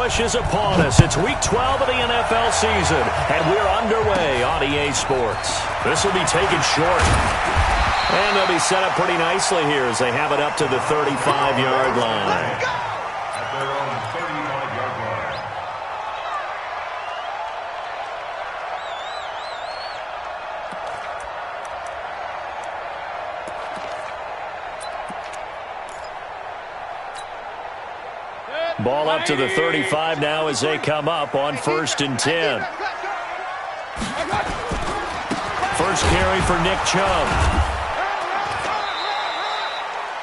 push is upon us. It's Week 12 of the NFL season, and we're underway on EA Sports. This will be taken short. And they'll be set up pretty nicely here as they have it up to the 35-yard line. Ball up to the 35 now as they come up on 1st and 10. First carry for Nick Chubb.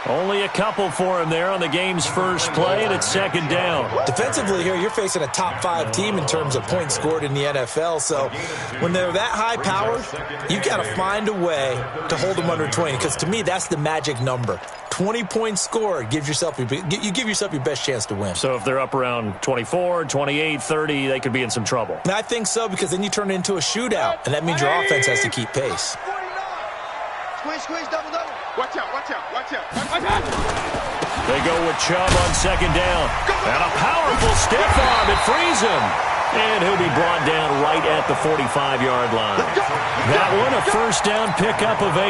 Only a couple for him there on the game's first play, and it's 2nd down. Defensively here, you're facing a top-5 team in terms of points scored in the NFL, so when they're that high-powered, you've got to find a way to hold them under 20, because to me, that's the magic number. 20 points scored, you give yourself your best chance to win. So if they're up around 24, 28, 30, they could be in some trouble. And I think so, because then you turn it into a shootout, and that means your offense has to keep pace. Squeeze, double. Watch out. They go with Chubb on 2nd down. And a powerful stiff arm. It frees him. And he'll be brought down right at the 45-yard line. That one, a first down pickup of 8.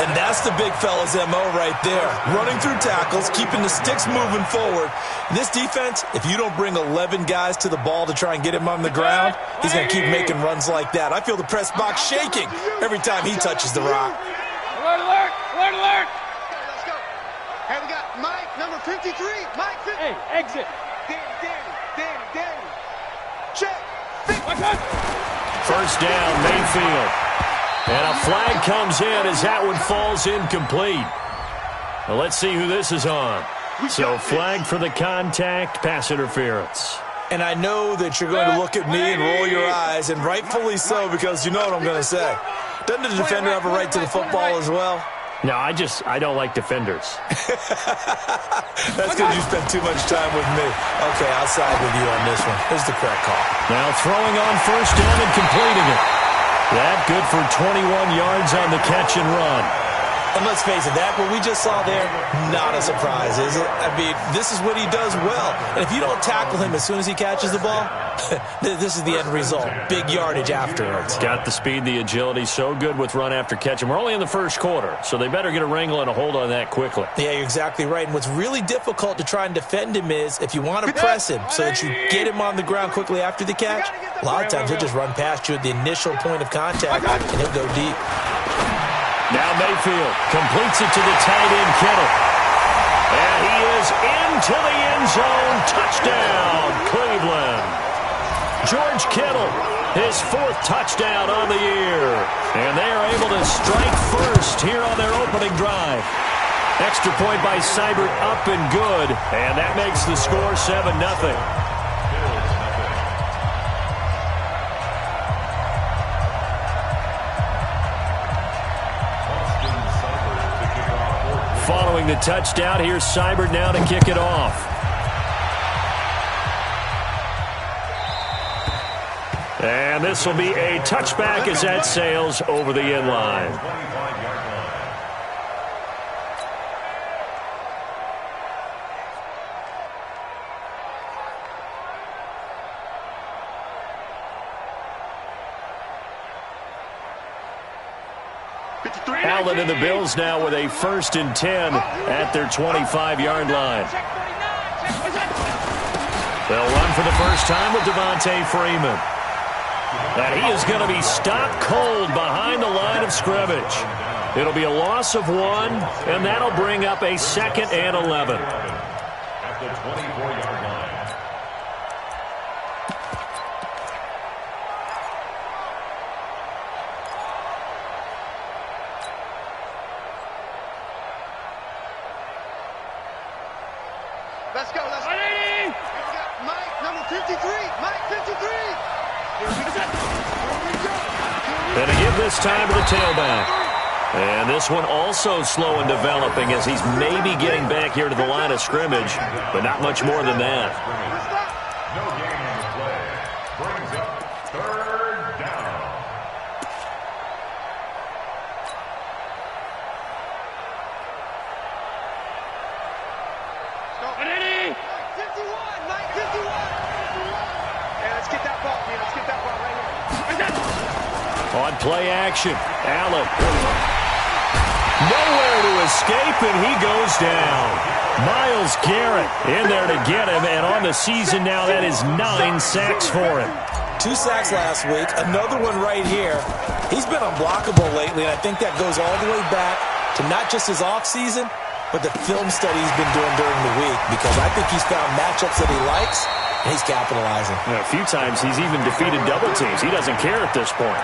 And that's the big fella's MO right there. Running through tackles, keeping the sticks moving forward. This defense, if you don't bring 11 guys to the ball to try and get him on the ground, he's going to keep making runs like that. I feel the press box shaking every time he touches the rock. Alert! Let's go. Hey, we got Mike, number 53. Mike, 50. Hey, exit. Danny. Check. First down, Mayfield. And a flag comes in as that one falls incomplete. Well, let's see who this is on. So flag for the contact, pass interference. And I know that you're going to look at me and roll your eyes, and rightfully so, because you know what I'm going to say. Doesn't the defender have a right to the football as well? No, I don't like defenders. That's because you spent too much time with me. Okay, I'll side with you on this one. Here's the correct call. Now throwing on first down and completing it. That good for 21 yards on the catch and run. And let's face it, that what we just saw there, not a surprise, is it? I mean, this is what he does well. And if you don't tackle him as soon as he catches the ball, this is the end result. Big yardage afterwards. Got the speed, the agility, so good with run after catch. And we're only in the first quarter, so they better get a wrangle and a hold on that quickly. Yeah, you're exactly right. And what's really difficult to try and defend him is if you want to press him so that you get him on the ground quickly after the catch, a lot of times he'll just run past you at the initial point of contact, and he'll go deep. Now Mayfield completes it to the tight end, Kittle. And he is into the end zone. Touchdown, Cleveland. George Kittle, his 4th touchdown on the year. And they are able to strike first here on their opening drive. Extra point by Seibert, up and good. And that makes the score 7-0. Following the touchdown, here's Seibert now to kick it off. And this will be a touchback as that sails over the end line. Allen and the Bills now with a 1st and 10 at their 25-yard line. They'll run for the first time with Devontae Freeman. And he is going to be stopped cold behind the line of scrimmage. It'll be a loss of 1, and that'll bring up a 2nd and 11. At the 24-yard line. Let's go. Mike, number 53. Mike, 53. And to give this time to the tailback. And this one also slow in developing as he's maybe getting back here to the line of scrimmage, but not much more than that. No gain on the play. Brings up 3rd down. Mike 51. On play action, Allen. Nowhere to escape, and he goes down. Myles Garrett in there to get him, and on the season now, that is 9 sacks for him. 2 sacks last week, another one right here. He's been unblockable lately, and I think that goes all the way back to not just his offseason, but the film study he's been doing during the week, because I think he's found matchups that he likes, and he's capitalizing. A few times he's even defeated double teams. He doesn't care at this point.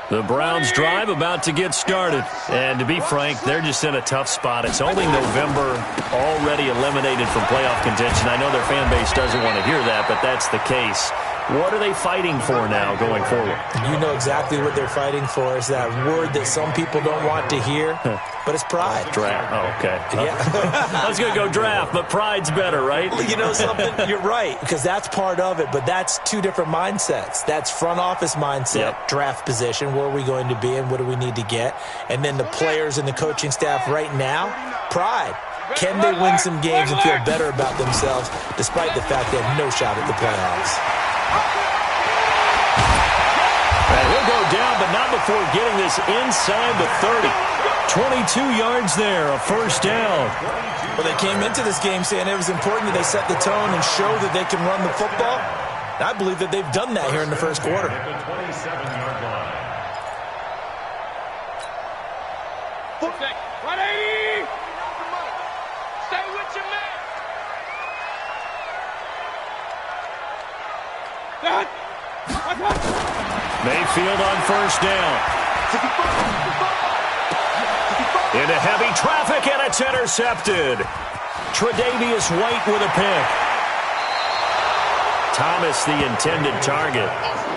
The Browns drive about to get started. And to be frank, they're just in a tough spot. It's only November, already eliminated from playoff contention. I know their fan base doesn't want to hear that, but that's the case. What are they fighting for now going forward? You know exactly what they're fighting for. Is that word that some people don't want to hear, but it's pride. Draft. Oh, okay. Yeah. I was going to go draft, but pride's better, right? You know something? You're right, because that's part of it, but that's 2 different mindsets. That's front office mindset, draft position, where are we going to be and what do we need to get? And then the players and the coaching staff right now, pride. Can they win some games and feel better about themselves despite the fact they have no shot at the playoffs? And he'll go down, but not before getting this inside the 30. 22 yards there, a first down. Well, they came into this game saying it was important that they set the tone and show that they can run the football. And I believe that they've done that here in the first quarter. Fullback, 180! Stay with your man! Mayfield on first down. Into heavy traffic, and it's intercepted. Tre'Davious White with a pick. Thomas, the intended target.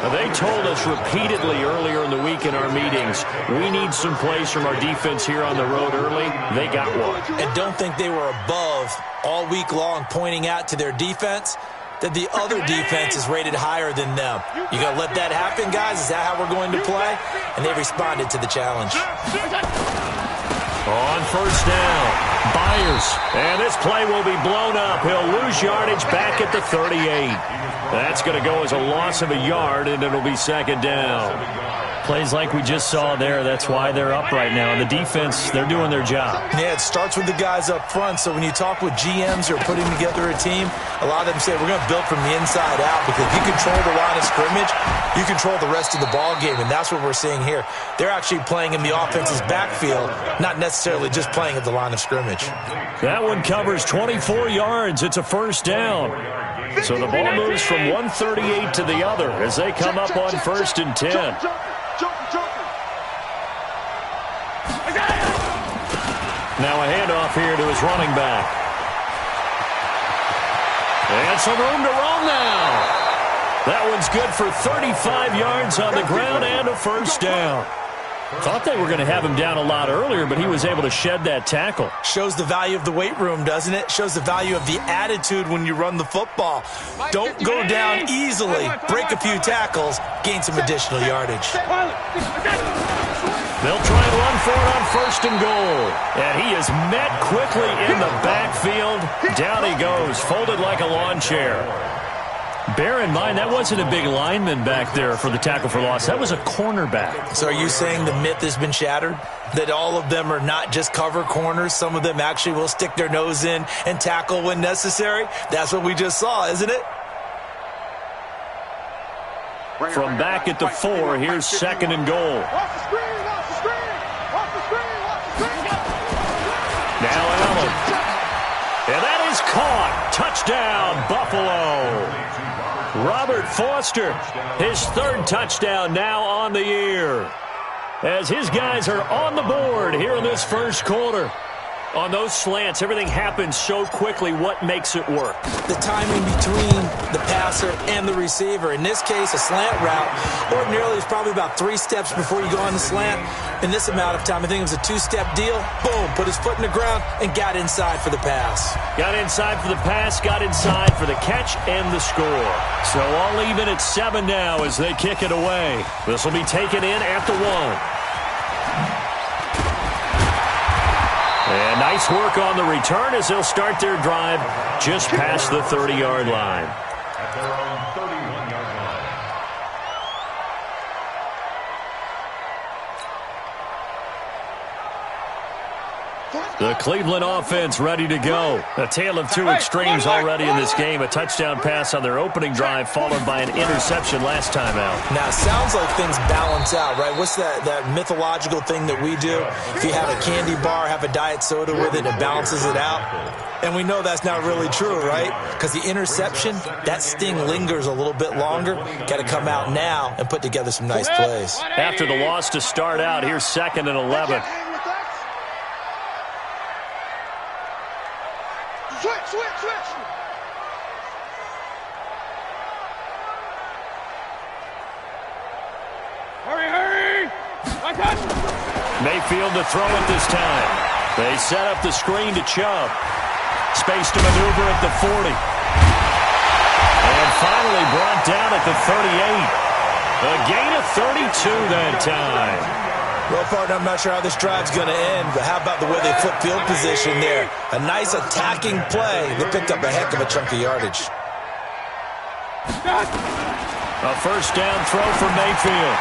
Now, they told us repeatedly earlier in the week in our meetings, we need some plays from our defense here on the road early. They got one. And don't think they were above all week long pointing out to their defense that the other defense is rated higher than them. You going to let that happen, guys? Is that how we're going to play? And they responded to the challenge. On first down, Byers. And this play will be blown up. He'll lose yardage back at the 38. That's going to go as a loss of a yard, and it'll be second down. Plays like we just saw there, that's why they're up right now. And the defense, they're doing their job. Yeah, it starts with the guys up front. So when you talk with GMs who are putting together a team, a lot of them say we're going to build from the inside out, because if you control the line of scrimmage, you control the rest of the ball game, and that's what we're seeing here. They're actually playing in the offense's backfield, not necessarily just playing at the line of scrimmage. That one covers 24 yards. It's a first down. So the ball moves from 138 to the other as they come up on first and 10. Now a handoff here to his running back. And some room to roam now. That one's good for 35 yards on the ground and a first down. Thought they were going to have him down a lot earlier, but he was able to shed that tackle. Shows the value of the weight room, doesn't it? Shows the value of the attitude when you run the football. Don't go down easily. Break a few tackles. Gain some additional yardage. They'll try and run for it on first and goal. And he is met quickly in the backfield. Down he goes, folded like a lawn chair. Bear in mind, that wasn't a big lineman back there for the tackle for loss. That was a cornerback. So are you saying the myth has been shattered? That all of them are not just cover corners? Some of them actually will stick their nose in and tackle when necessary? That's what we just saw, isn't it? From back at the 4, here's second and goal. Now Allen. And that is caught. Touchdown, Buffalo. Robert Foster, his third touchdown now on the year. As his guys are on the board here in this first quarter. On those slants, everything happens so quickly. What makes it work? The timing between the passer and the receiver. In this case, a slant route ordinarily is probably about 3 steps before you go on the slant. In this amount of time, I think it was a 2-step deal. Boom, put his foot in the ground and got inside for the pass. Got inside for the pass, got inside for the catch and the score. So all even at 7 now as they kick it away. This will be taken in at the 1. And nice work on the return as they'll start their drive just past the 30-yard line. At their own 31-yard line. The Cleveland offense ready to go. A tale of two extremes already in this game. A touchdown pass on their opening drive followed by an interception last time out. Now, it sounds like things balance out, right? What's that mythological thing that we do? If you have a candy bar, have a diet soda with it, it balances it out. And we know that's not really true, right? Because the interception, that sting lingers a little bit longer. Got to come out now and put together some nice plays. After the loss to start out, here's 2nd and 11. Switch. Hurry. Mayfield to throw it this time. They set up the screen to Chubb. Space to maneuver at the 40. And finally brought down at the 38. A gain of 32 that time. Well, partner, I'm not sure how this drive's going to end, but how about the way they flip field position there? A nice attacking play. They picked up a heck of a chunk of yardage. A first down throw for Mayfield.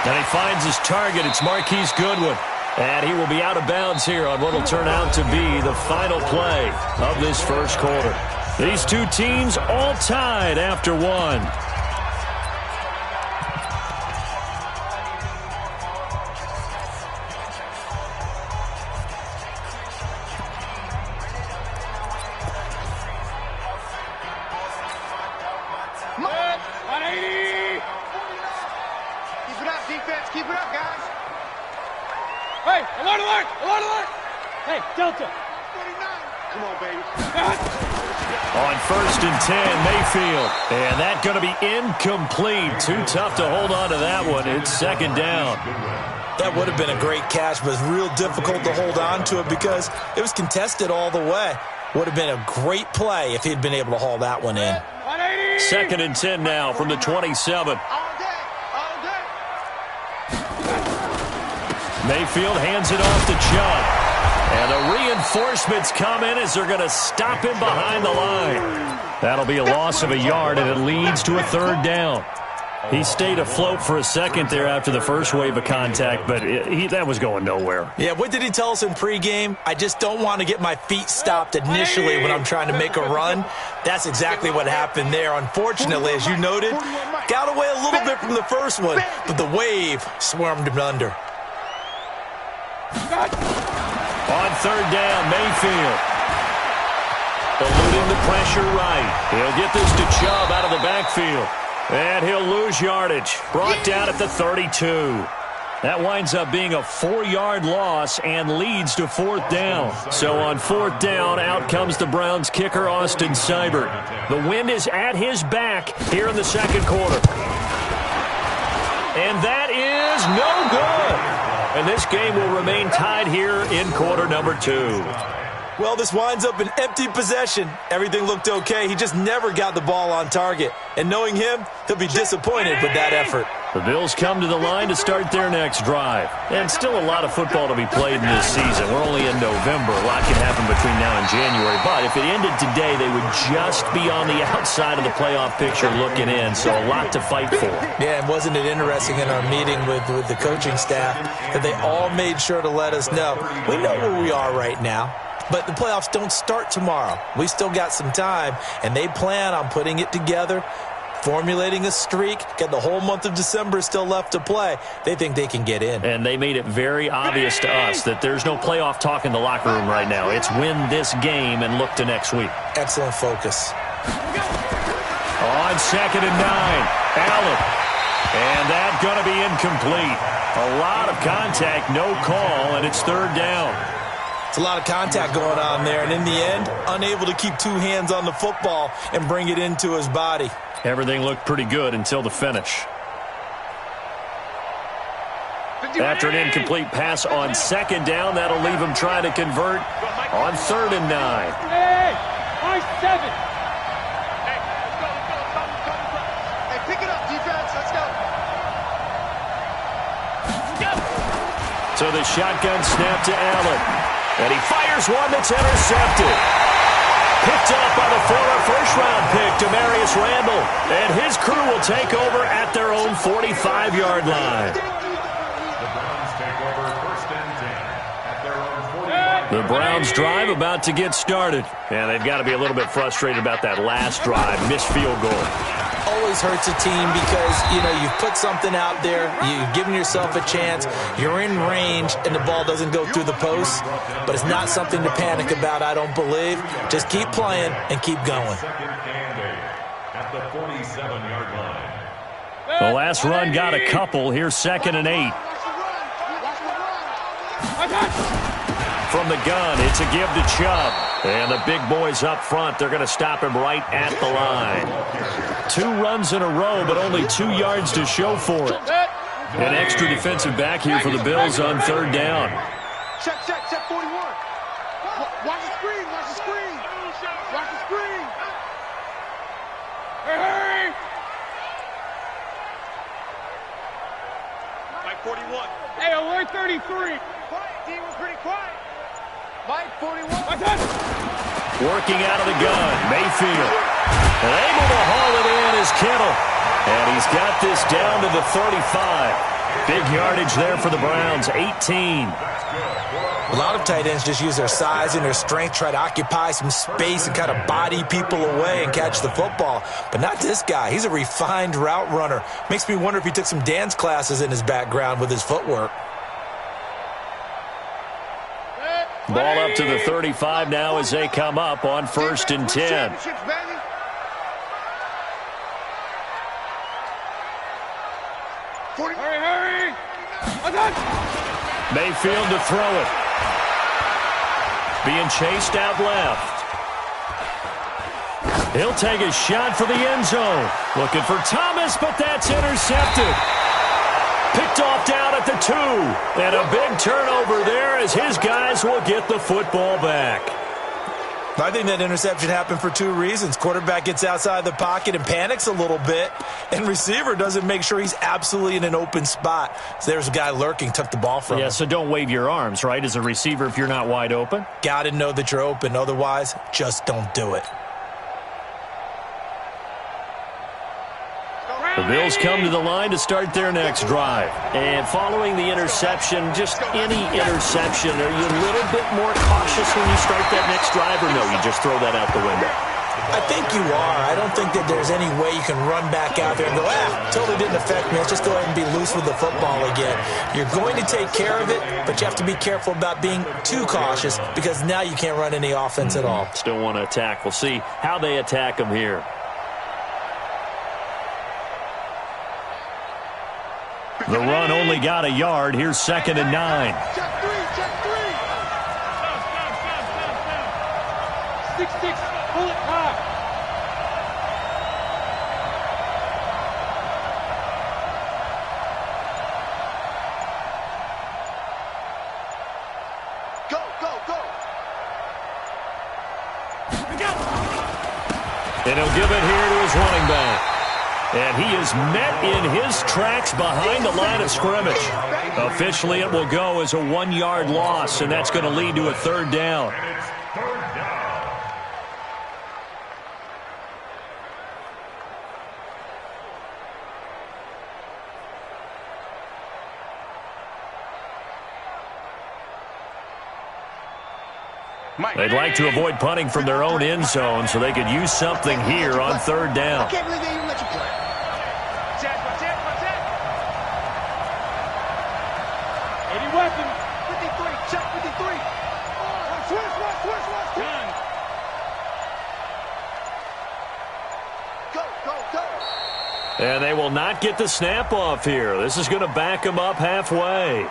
And he finds his target. It's Marquise Goodwin. And he will be out of bounds here on what will turn out to be the final play of this first quarter. These two teams all tied after 1. Keep it up, guys. Hey, alert! Hey, Delta. 49. Come on, baby. On 1st and 10, Mayfield. And that's going to be incomplete. Too tough to hold on to that one. It's 2nd down. That would have been a great catch, but it's real difficult to hold on to it because it was contested all the way. Would have been a great play if he'd been able to haul that one in. 2nd and 10 now from the 27. Mayfield hands it off to Chubb. And the reinforcements come in as they're going to stop him behind the line. That'll be a loss of a yard, and it leads to a 3rd down. He stayed afloat for a second there after the first wave of contact, but that was going nowhere. Yeah, what did he tell us in pregame? I just don't want to get my feet stopped initially when I'm trying to make a run. That's exactly what happened there. Unfortunately, as you noted, got away a little bit from the first one, but the wave swarmed him under. On 3rd down, Mayfield. Eluding the pressure right. He'll get this to Chubb out of the backfield. And he'll lose yardage. Brought down at the 32. That winds up being a 4-yard loss and leads to 4th down. So on 4th down, out comes the Browns kicker, Austin Seibert. The wind is at his back here in the 2nd quarter. And that is no good. And this game will remain tied here in quarter number 2. Well, this winds up an empty possession. Everything looked okay. He just never got the ball on target. And knowing him, he'll be disappointed with that effort. The Bills come to the line to start their next drive. And still a lot of football to be played in this season. We're only in November. A lot can happen between now and January. But if it ended today, they would just be on the outside of the playoff picture looking in. So a lot to fight for. Yeah, and wasn't it interesting in our meeting with the coaching staff that they all made sure to let us know. We know where we are right now. But the playoffs don't start tomorrow. We still got some time, and they plan on putting it together, formulating a streak, got the whole month of December still left to play. They think they can get in. And they made it very obvious to us that there's no playoff talk in the locker room right now. It's win this game and look to next week. Excellent focus. On 2nd and 9, Allen. And that's going to be incomplete. A lot of contact, no call, and it's 3rd down. It's a lot of contact going on there, and in the end, unable to keep two hands on the football and bring it into his body. Everything looked pretty good until the finish. After an incomplete pass on second down, that'll leave him trying to convert on 3rd and 9. Hey, nice 7. Hey, let's go. Hey, pick it up, defense. Let's go. So the shotgun snap to Allen. And he fires one that's intercepted. Picked up by the former first-round pick, Demarius Randall. And his crew will take over at their own 45-yard line. The Browns drive about to get started. And they've got to be a little bit frustrated about that last drive, missed field goal. Always hurts a team because, you've put something out there, you've given yourself a chance, you're in range, and the ball doesn't go through the post. But it's not something to panic about, I don't believe. Just keep playing and keep going. At the 47-yard line. The last run got a couple. Here's 2nd and 8. From the gun, it's a give to Chubb. And the big boys up front, they're going to stop him right at the line. 2 runs in a row, but only 2 yards to show for it. An extra defensive back here for the Bills on 3rd down. Check 41. Watch the screen. Watch the screen. Hey! Mike 41. Hey, alert 33. Quiet, team. We're pretty quiet. Mike 41. Working out of the gun, Mayfield. And able to haul it in is Kittle. And he's got this down to the 35. Big yardage there for the Browns, 18. A lot of tight ends just use their size and their strength, try to occupy some space and kind of body people away and catch the football. But not this guy. He's a refined route runner. Makes me wonder if he took some dance classes in his background with his footwork. Ball up to the 35 now as they come up on 1st and 10. Hurry! Mayfield to throw it. Being chased out left. He'll take a shot for the end zone. Looking for Thomas, but that's intercepted. Picked off down at the 2. And a big turnover there as his guys will get the football back. I think that interception happened for 2 reasons. Quarterback gets outside the pocket and panics a little bit, and receiver doesn't make sure he's absolutely in an open spot. So there's a guy lurking, took the ball from him. Yeah, so don't wave your arms, right, as a receiver if you're not wide open. Got to know that you're open. Otherwise, just don't do it. The Bills come to the line to start their next drive. And following the interception, just any interception, are you a little bit more cautious when you start that next drive, or no, you just throw that out the window? I think you are. I don't think that there's any way you can run back out there and go, totally didn't affect me. Let's just go ahead and be loose with the football again. You're going to take care of it, but you have to be careful about being too cautious because now you can't run any offense at all. Still want to attack. We'll see how they attack them here. The run only got a yard. Here's 2nd and 9. Check 3. 6-6. Pull it high. Go. And he'll give it here to his running back. And he is met in his tracks behind the line of scrimmage. Officially, it will go as a 1-yard loss, and that's going to lead to a 3rd down. And it's 3rd down. They'd like to avoid punting from their own end zone so they could use something here on 3rd down. I can't believe they even let you play. Check. 80 weapons. 53. Check 53. Switch. Go. And they will not get the snap off here. This is going to back them up halfway.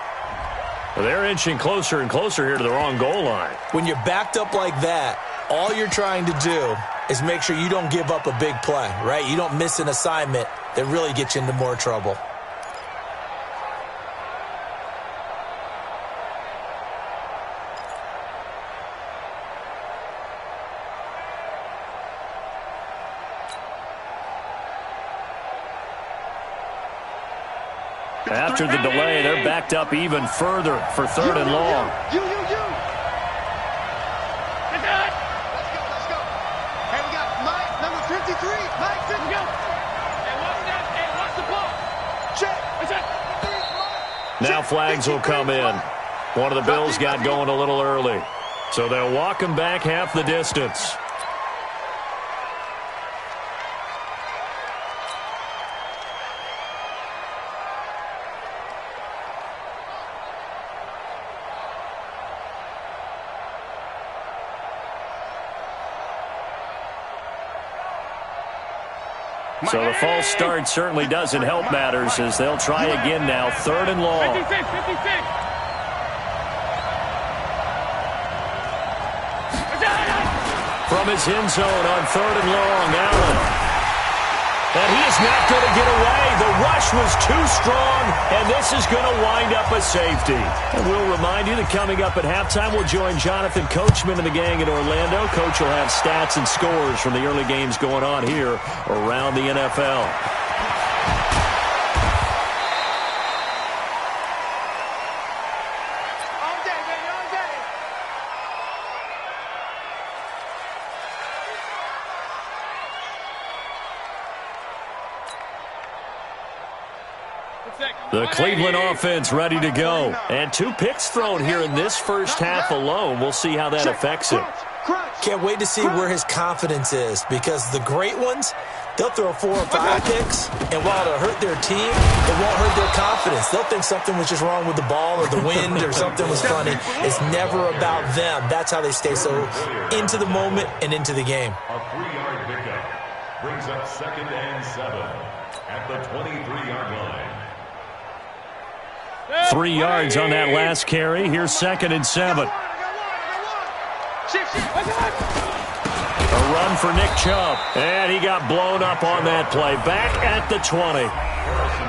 Well, they're inching closer and closer here to the wrong goal line. When you're backed up like that, all you're trying to do is make sure you don't give up a big play, right? You don't miss an assignment that really gets you into more trouble. After the delay, they're backed up even further for third and long. You. Let's go. Hey, we got Mike, number 53. Mike, 50. Go. Hey, watch the ball. Check. Now flags will come in. One of the Bills got going a little early, so they'll walk him back half the distance. So the false start certainly doesn't help matters as they'll try again now, third and long. 56. From his end zone on third and long, Allen. And he is not going to get away. The rush was too strong, and this is going to wind up a safety. And we'll remind you that coming up at halftime, we'll join Jonathan Coachman and the gang in Orlando. Coach will have stats and scores from the early games going on here around the NFL. All day, baby, all day. The Cleveland offense ready to go. And 2 picks thrown here in this first half alone. We'll see how that affects him. Can't wait to see where his confidence is, because the great ones, they'll throw 4 or 5 picks, and while it'll hurt their team, it won't hurt their confidence. They'll think something was just wrong with the ball or the wind or something was funny. It's never about them. That's how they stay so into the moment and into the game. A 3-yard pickup brings up 2nd and 7 at the 23-yard line. 3 yards on that last carry. Here's 2nd and 7. A run for Nick Chubb. And he got blown up on that play. Back at the 20.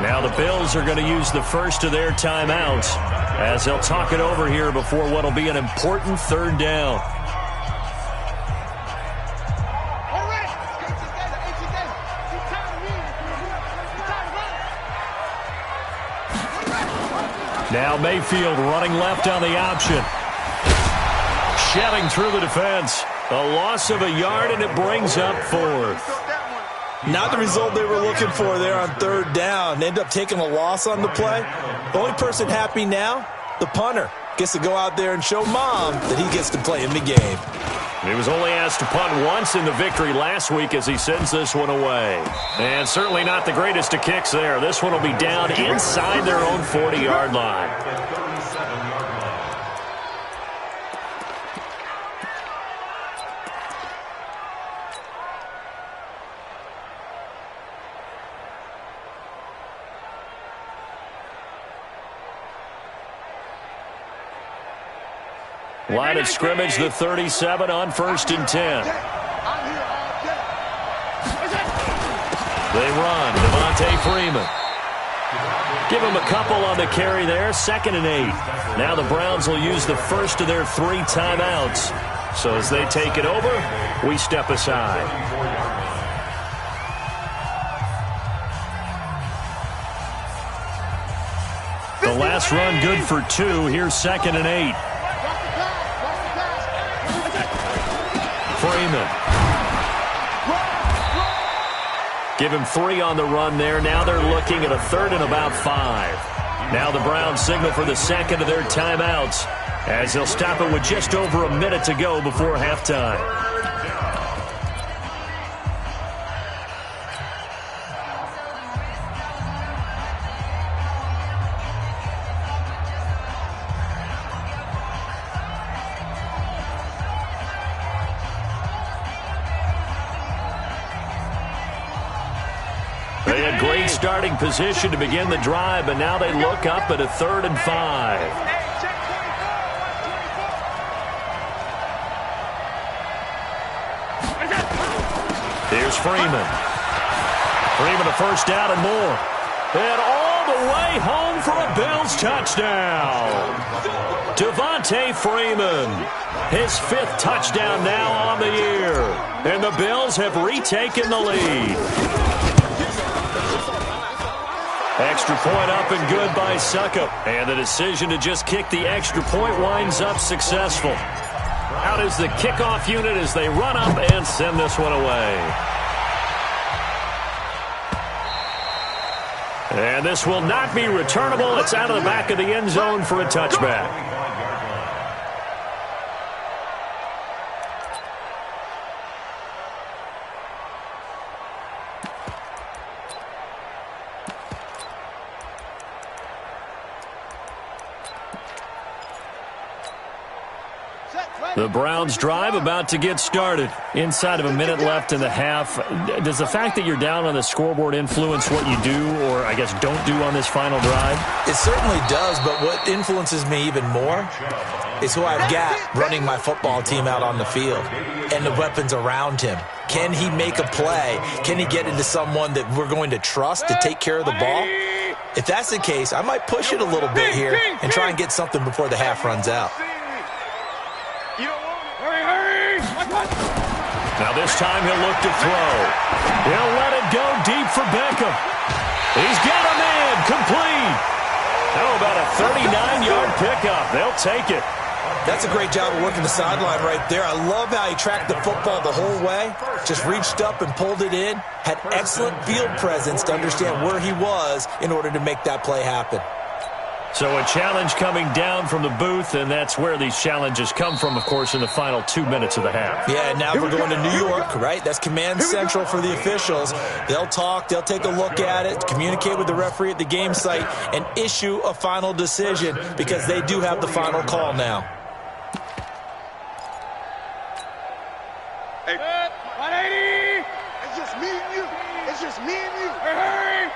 Now the Bills are going to use the first of their timeouts as they'll talk it over here before what will be an important third down. Now Mayfield running left on the option. Shedding through the defense. A loss of a yard, and it brings up 4th. Not the result they were looking for there on third down. They end up taking a loss on the play. The only person happy now, the punter, gets to go out there and show Mom that he gets to play in the game. He was only asked to punt once in the victory last week as he sends this one away. And certainly not the greatest of kicks there. This one will be down inside their own 40-yard line. Line of scrimmage, the 37 on 1st and 10. They run. Devontae Freeman. Give him a couple on the carry there. 2nd and 8. Now the Browns will use the first of their 3 timeouts. So as they take it over, we step aside. The last run good for 2. Here's 2nd and 8. Freeman. Give him 3 on the run there. Now they're looking at a 3rd and about 5. Now the Browns signal for the 2nd of their timeouts as they'll stop it with just over a minute to go before halftime. They had great starting position to begin the drive, but now they look up at a 3rd and 5. Here's Freeman. Freeman a first down and more. And all the way home for a Bills touchdown. Devontae Freeman, his 5th touchdown now on the year. And the Bills have retaken the lead. Extra point up and good by Suckup. And the decision to just kick the extra point winds up successful. Out is the kickoff unit as they run up and send this one away. And this will not be returnable. It's out of the back of the end zone for a touchback. The Browns drive about to get started. Inside of a minute left in the half. Does the fact that you're down on the scoreboard influence what you do or, I guess, don't do on this final drive? It certainly does, but what influences me even more is who I've got running my football team out on the field and the weapons around him. Can he make a play? Can he get into someone that we're going to trust to take care of the ball? If that's the case, I might push it a little bit here and try and get something before the half runs out. Now this time he'll look to throw. He'll let it go deep for Beckham. He's got a man complete. How about a 39-yard pickup? They'll take it. That's a great job of working the sideline right there. I love how he tracked the football the whole way. Just reached up and pulled it in. Had excellent field presence to understand where he was in order to make that play happen. So a challenge coming down from the booth, and that's where these challenges come from, of course, in the final 2 minutes of the half. Yeah, now we're going to New York, right? That's command central for the officials. They'll talk, they'll take a look at it, communicate with the referee at the game site, and issue a final decision because they do have the final call now. Hey, 180! It's just me and you. It's just me and you. Hey!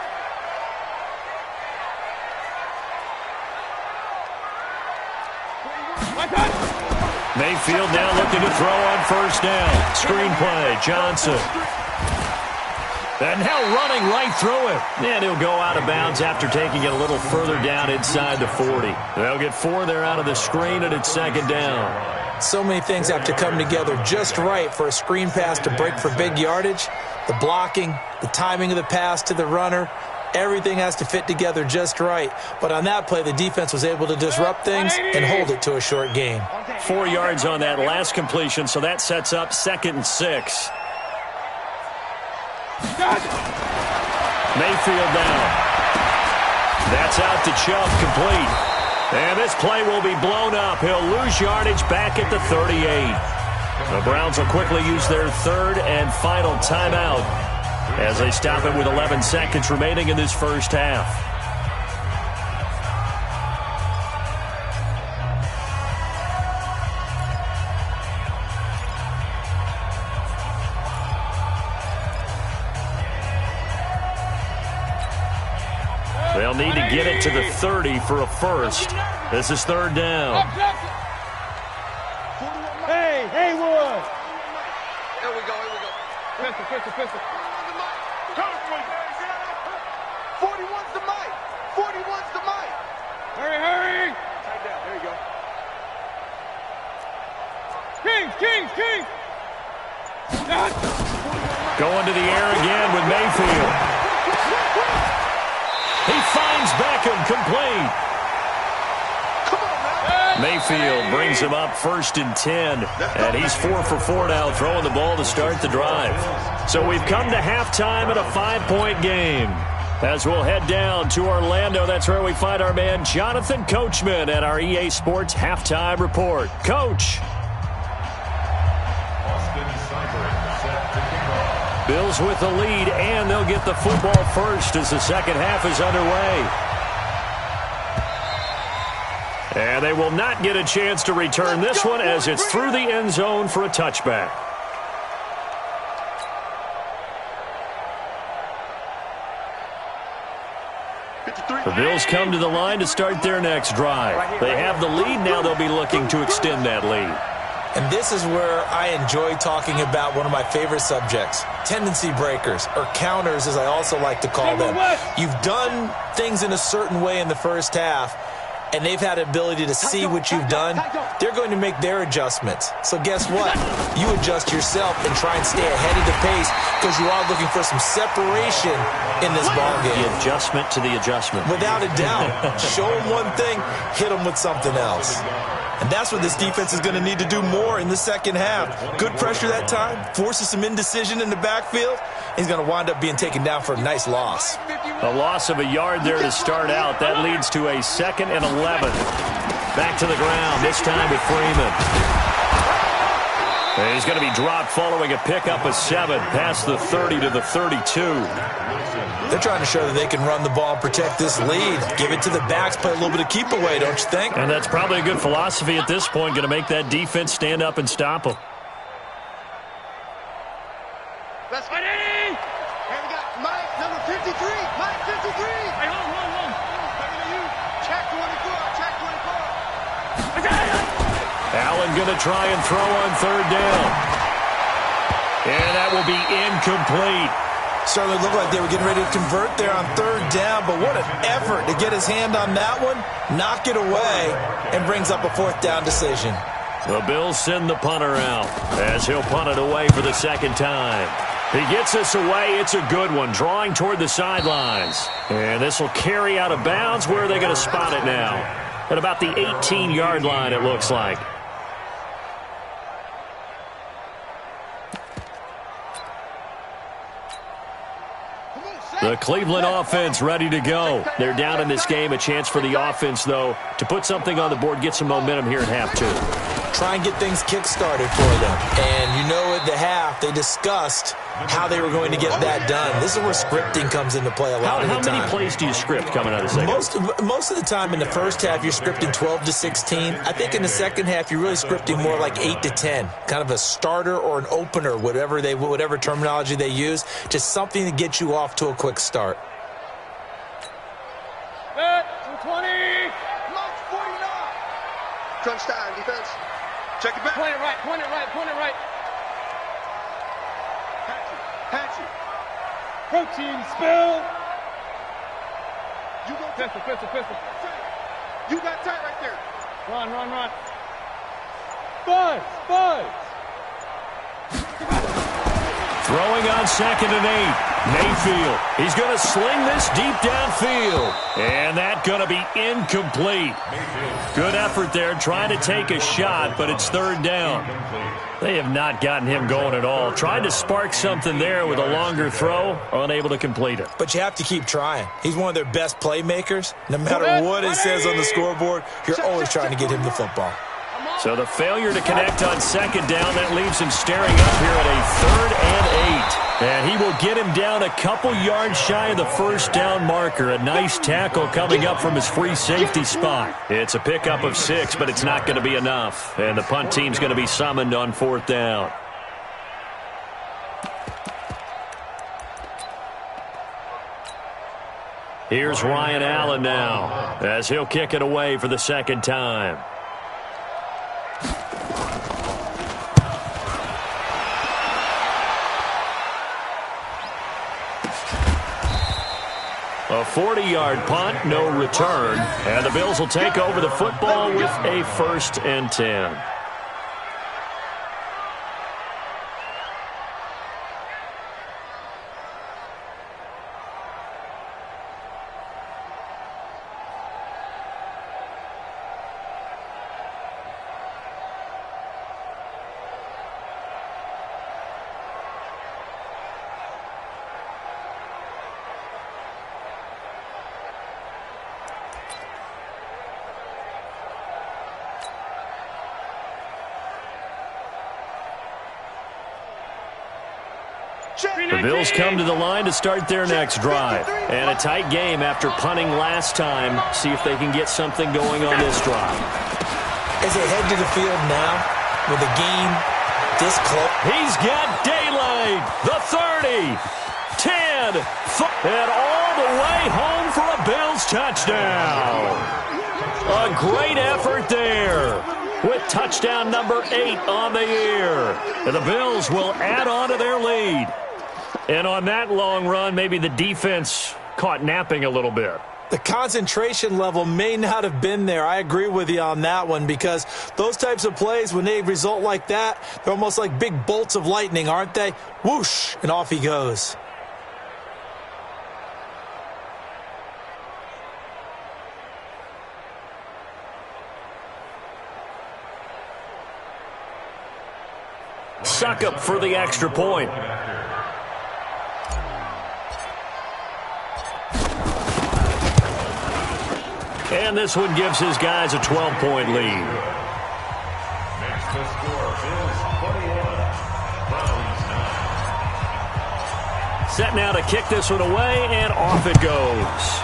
Mayfield now looking to throw on first down. Screen play, Johnson. And now running right through him. And he'll go out of bounds after taking it a little further down inside the 40. They'll get 4 there out of the screen, and it's second down. So many things have to come together just right for a screen pass to break for big yardage. The blocking, the timing of the pass to the runner, everything has to fit together just right. But on that play, the defense was able to disrupt things and hold it to a short gain. 4 yards on that last completion, so that sets up 2nd and 6. Mayfield down. That's out to Chubb, complete. And this play will be blown up. He'll lose yardage back at the 38. The Browns will quickly use their 3rd and final timeout as they stop it with 11 seconds remaining in this first half. They'll need to get it to the 30 for a first. This is 3rd down. Hey, Haywood! Here we go. Pistol. 41's the mic. 41's the mic. Hurry. Tight down. There you go. Kings. Going to the air again with Mayfield. He finds Beckham, complete. Mayfield brings him up 1st and 10, and he's 4 for 4 now, throwing the ball to start the drive. So we've come to halftime in a 5-point game. As we'll head down to Orlando, that's where we find our man Jonathan Coachman at our EA Sports Halftime Report. Coach. Bills with the lead, and they'll get the football first as the second half is underway. And they will not get a chance to return this one as it's through the end zone for a touchback. The Bills come to the line to start their next drive. They have the lead. Now they'll be looking to extend that lead. And this is where I enjoy talking about one of my favorite subjects, tendency breakers, or counters as I also like to call them. You've done things in a certain way in the first half, and they've had the ability to see what you've done. They're going to make their adjustments. So guess what? You adjust yourself and try and stay ahead of the pace because you are looking for some separation in this ballgame. The adjustment to the adjustment. Without a doubt. Show them one thing, hit them with something else. And that's what this defense is going to need to do more in the second half. Good pressure that time, forces some indecision in the backfield. He's going to wind up being taken down for a nice loss. A loss of a yard there to start out. That leads to a 2nd and 11. Back to the ground, this time with Freeman. And he's going to be dropped following a pickup of 7 past the 30 to the 32. They're trying to show that they can run the ball and protect this lead. Give it to the backs, play a little bit of keep away, don't you think? And that's probably a good philosophy at this point, going to make that defense stand up and stop them. Let's go. Hey, we got Mike, number 53. Mike, 53. Hey, hold on. Check 24. Check 24. Allen going to try and throw on 3rd down. And that will be incomplete. Certainly looked like they were getting ready to convert there on 3rd down, but what an effort to get his hand on that one, knock it away, and brings up a 4th down decision. The Bills send the punter out as he'll punt it away for the 2nd time. He gets this away. It's a good one, drawing toward the sidelines. And this will carry out of bounds. Where are they going to spot it now? At about the 18-yard line, it looks like. The Cleveland offense ready to go. They're down in this game. A chance for the offense, though, to put something on the board, get some momentum here in half 2. Try and get things kick-started for them. And you know at the half, they discussed how they were going to get that done. This is where scripting comes into play a lot of the time. How many plays do you script coming out of the second? Most of the time in the first half, you're scripting 12 to 16. I think in the second half, you're really scripting more like 8 to 10. Kind of a starter or an opener, whatever terminology they use. Just something to get you off to a quick start. 220. March 49. Crunch time, defense. Check it back. Point it right. Patch it. Protein spill. You go pistol. You got tight right there. Run. Buzz. Throwing on 2nd and 8. Mayfield. He's going to sling this deep downfield. And that's going to be incomplete. Good effort there, trying to take a shot, but it's 3rd down. They have not gotten him going at all. Tried to spark something there with a longer throw, unable to complete it. But you have to keep trying. He's one of their best playmakers. No matter what it says on the scoreboard, you're always trying to get him the football. So the failure to connect on 2nd down, that leaves him staring up here at a 3rd and 8. And he will get him down a couple yards shy of the 1st down marker. A nice tackle coming up from his free safety spot. It's a pickup of 6, but it's not going to be enough. And the punt team's going to be summoned on 4th down. Here's Ryan Allen now as he'll kick it away for the 2nd time. A 40-yard punt, no return. And the Bills will take over the football with a 1st and 10. The Bills come to the line to start their next drive. And a tight game after punting last time. See if they can get something going on this drive. As they head to the field now, with a game this close. He's got daylight. The 30, 10, and all the way home for a Bills touchdown. A a great effort there with touchdown number 8 on the year. And the Bills will add on to their lead. And on that long run, maybe the defense caught napping a little bit. The concentration level may not have been there. I agree with you on that one, because those types of plays, when they result like that, they're almost like big bolts of lightning, aren't they? Whoosh, and off he goes. Suck up for the extra point. And this one gives his guys a 12-point lead. Makes the score is 21. Browns 9. Set now to kick this one away, and off it goes.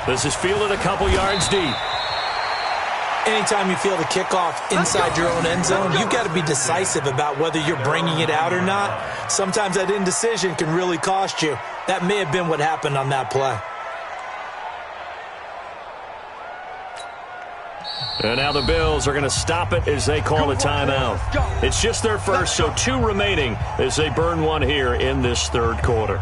This is fielded a couple yards deep. Anytime you field a kickoff inside your own end zone, you've got to be decisive about whether you're bringing it out or not. Sometimes that indecision can really cost you. That may have been what happened on that play. And now the Bills are going to stop it as they call a timeout. It's just their first, so 2 remaining as they burn one here in this third quarter.